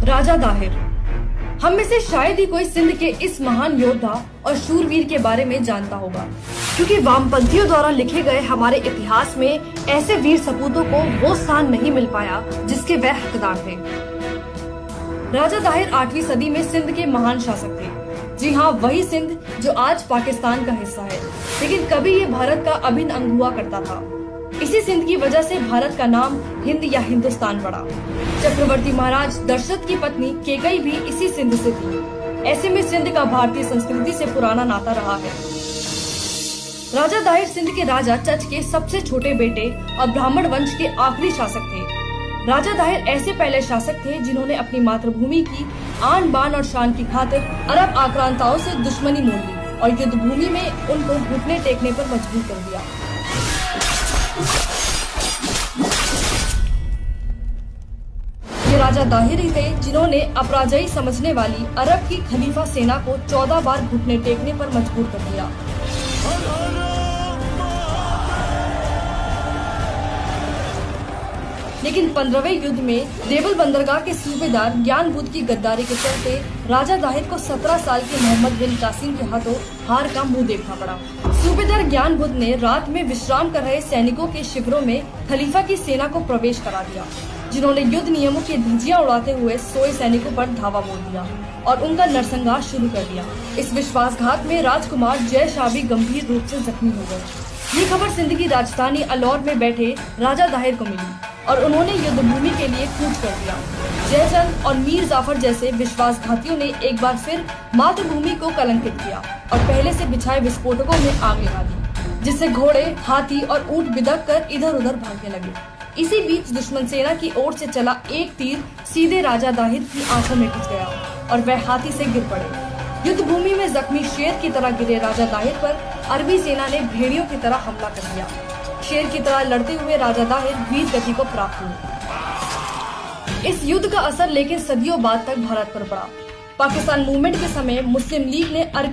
राजा दाहिर। हम में से शायद ही कोई सिंध के इस महान योद्धा और शूरवीर के बारे में जानता होगा, क्योंकि वामपंथियों द्वारा लिखे गए हमारे इतिहास में ऐसे वीर सपूतों को वो स्थान नहीं मिल पाया जिसके वह हकदार थे। राजा दाहिर 8वीं सदी में सिंध के महान शासक थे। जी हाँ, वही सिंध जो आज पाकिस्तान का हिस्सा है, लेकिन कभी ये भारत का अभिन्न अंग हुआ करता था। इसी सिंध की वजह से भारत का नाम हिंद या हिंदुस्तान पड़ा। चक्रवर्ती महाराज दशरथ की पत्नी केकई भी इसी सिंध से थी। ऐसे में सिंध का भारतीय संस्कृति से पुराना नाता रहा है। राजा दाहिर सिंध के राजा चच के सबसे छोटे बेटे और ब्राह्मण वंश के आखिरी शासक थे। राजा दाहिर ऐसे पहले शासक थे जिन्होंने अपनी मातृभूमि की आन बान और शान की खातिर अरब आक्रांताओं से दुश्मनी मोड़ ली और युद्ध भूमि में उनको घुटने टेकने पर मजबूर कर दिया। ये राजा दाहिर ही थे जिन्होंने अपराजयी समझने वाली अरब की खलीफा सेना को 14 बार घुटने टेकने पर मजबूर कर दिया। लेकिन 15वें युद्ध में देवल बंदरगाह के सूबेदार ज्ञान बुद्ध की गद्दारी के चलते राजा दाहिर को 17 साल के मोहम्मद बिन कासिम के हाथों हार का मुंह देखना पड़ा। सूबेदार ज्ञान बुद्ध ने रात में विश्राम कर रहे सैनिकों के शिविरों में खलीफा की सेना को प्रवेश करा दिया, जिन्होंने युद्ध नियमों की धज्जियां उड़ाते हुए सोए सैनिकों पर धावा बोल दिया और उनका नरसंहार शुरू कर दिया। इस विश्वासघात में राजकुमार जय शाह भी गंभीर रूप से जख्मी हो गए। ये खबर सिंध की राजधानी अलौर में बैठे राजा दाहिर को मिली और उन्होंने युद्ध भूमि के लिए कूच कर दिया। जयचंद और मीर जाफर जैसे विश्वासघातियों ने एक बार फिर मातृभूमि को कलंकित किया और पहले से बिछाए विस्फोटकों में आग लगा दी, जिससे घोड़े, हाथी और ऊंट बिदक कर इधर उधर भागने लगे। इसी बीच दुश्मन सेना की ओर से चला एक तीर सीधे राजा दाहिर की आंखों में घुस गया और वह हाथी से गिर पड़े। युद्ध भूमि में जख्मी शेर की तरह गिरे राजा दाहिर पर अरबी सेना ने भेड़ियों की तरह हमला कर दिया। शेर की तरह लड़ते हुए राजा दाहिर वीर गति को प्राप्त हुए। इस युद्ध का असर लेकिन सदियों बाद तक भारत पर पड़ा। पाकिस्तान मूवमेंट के समय मुस्लिम लीग ने अरबी